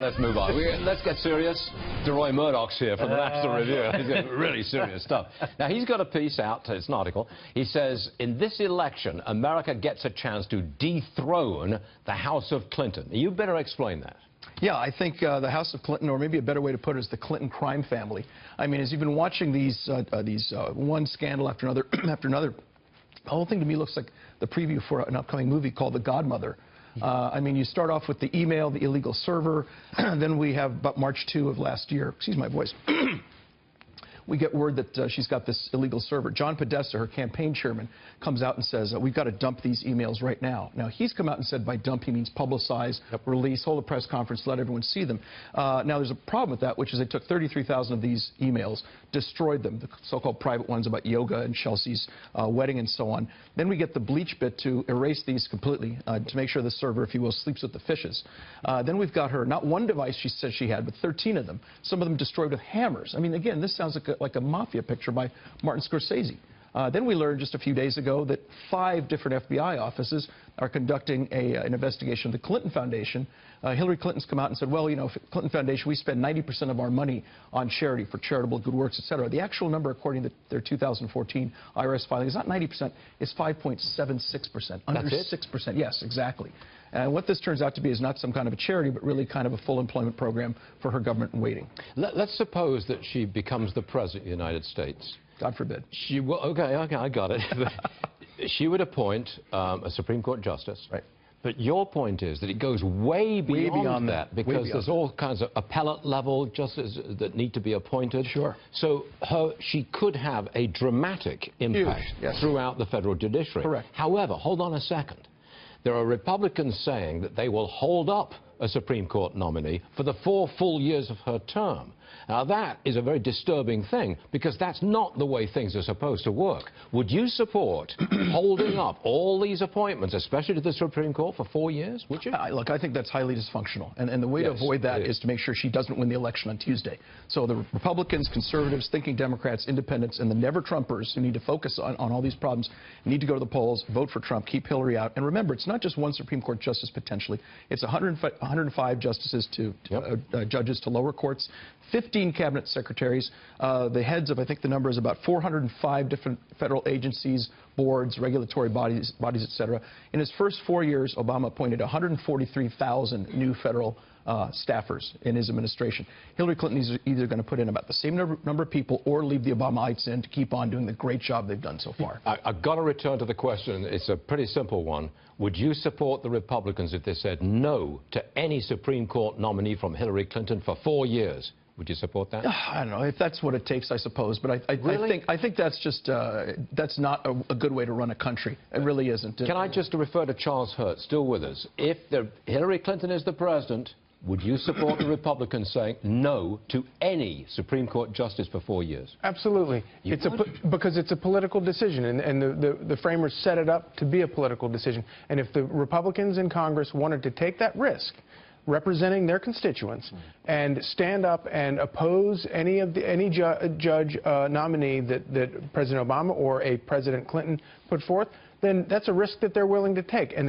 Let's move on. Let's get serious. Deroy Murdock's here from the National Review. He's got really serious stuff. Now, he's got a piece out. It's an article. He says, in this election, America gets a chance to dethrone the House of Clinton. You better explain that. Yeah, I think the House of Clinton, or maybe a better way to put it, is the Clinton crime family. I mean, as you've been watching these one scandal after another, the whole thing to me looks like the preview for an upcoming movie called The Godmother. I mean, you start off with the email, the illegal server, then we have about March 2 of last year, excuse my voice, we get word that she's got this illegal server. John Podesta, her campaign chairman, comes out and says, we've got to dump these emails right now. Now, he's come out and said by dump he means publicize, release, hold a press conference, let everyone see them. Now, there's a problem with that, which is they took 33,000 of these emails, destroyed them, the so-called private ones about yoga and Chelsea's wedding and so on. Then we get the bleach bit to erase these completely, to make sure the server, if you will, sleeps with the fishes. Then we've got her, not one device she said she had, but 13 of them, some of them destroyed with hammers. I mean, again, this sounds like a mafia picture by Martin Scorsese. Then we learned just a few days ago that 5 different FBI offices are conducting an investigation of the Clinton Foundation. Hillary Clinton's come out and said, well, you know, Clinton Foundation, we spend 90% of our money on charity for charitable good works, et cetera. The actual number, according to their 2014 IRS filing, is not 90%, it's 5.76%. Under 6%. Yes, exactly. And what this turns out to be is not some kind of a charity, but really kind of a full employment program for her government in waiting. Let's suppose that she becomes the President of the United States. God forbid. She will, okay, I got it. She would appoint a Supreme Court justice. Right. But your point is that it goes way beyond that, because there's all kinds of appellate-level justices that need to be appointed. Sure. So she could have a dramatic impact throughout the federal judiciary. Correct. However, hold on a second. There are Republicans saying that they will hold up a Supreme Court nominee for the 4 full years of her term. Now, that is a very disturbing thing, because that's not the way things are supposed to work. Would you support holding up all these appointments, especially to the Supreme Court, for 4 years? Would you? Look, I think that's highly dysfunctional. And the way to avoid that is to make sure she doesn't win the election on Tuesday. So the Republicans, conservatives, thinking Democrats, independents, and the never-Trumpers who need to focus on all these problems need to go to the polls, vote for Trump, keep Hillary out. And remember, it's not just one Supreme Court justice potentially. It's 105 justices to judges to lower courts, 15 cabinet secretaries, the heads of, I think the number is about 405 different federal agencies, boards, regulatory bodies, et cetera. In his first 4 years, Obama appointed 143,000 new federal staffers in his administration. Hillary Clinton is either going to put in about the same number of people or leave the Obamaites in to keep on doing the great job they've done so far. I've got to return to the question. It's a pretty simple one. Would you support the Republicans if they said no to any Supreme Court nominee from Hillary Clinton for 4 years? Would you support that? I don't know if that's what it takes, I suppose. But I think that's just that's not a good way to run a country. It really isn't. Can I just refer to Charles Hurt, still with us? If Hillary Clinton is the president, would you support the Republicans saying no to any Supreme Court justice for 4 years? Absolutely. Because it's a political decision, and the framers set it up to be a political decision. And if the Republicans in Congress wanted to take that risk, representing their constituents, and stand up and oppose any judge nominee that President Obama or a President Clinton put forth, then that's a risk that they're willing to take. And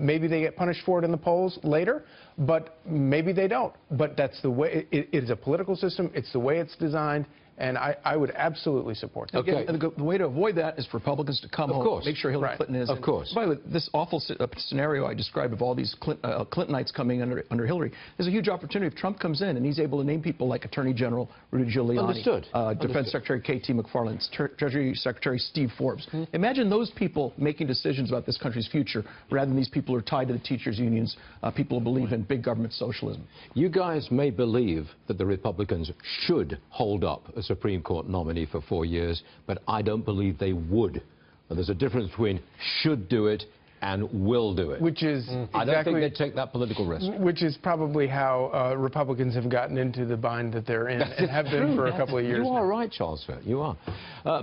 maybe they get punished for it in the polls later, but maybe they don't. But that's the way it is. A political system. It's the way it's designed. And I would absolutely support that. Okay. And the way to avoid that is for Republicans to come home, make sure Hillary Clinton is. Of course. By the way, this awful scenario I described of all these Clintonites coming under Hillary, there's a huge opportunity if Trump comes in and he's able to name people like Attorney General Rudy Giuliani, Defense Secretary K.T. McFarland, Treasury Secretary Steve Forbes. Imagine those people making decisions about this country's future rather than these people who are tied to the teachers' unions, people who believe in big government socialism. You guys may believe that the Republicans should hold up a Supreme Court nominee for 4 years, but I don't believe they would. There's a difference between should do it and will do it. Which is I don't think they'd take that political risk. Which is probably how Republicans have gotten into the bind that they're in and have been for a couple of years. You are right, Charles. You are.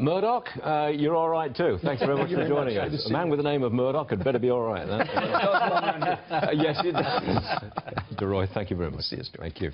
Murdock, you're all right too. Thanks very much for joining us. A man with the name of Murdock had better be all right. Yes, it does. Deroy, thank you very much. See you. Thank you.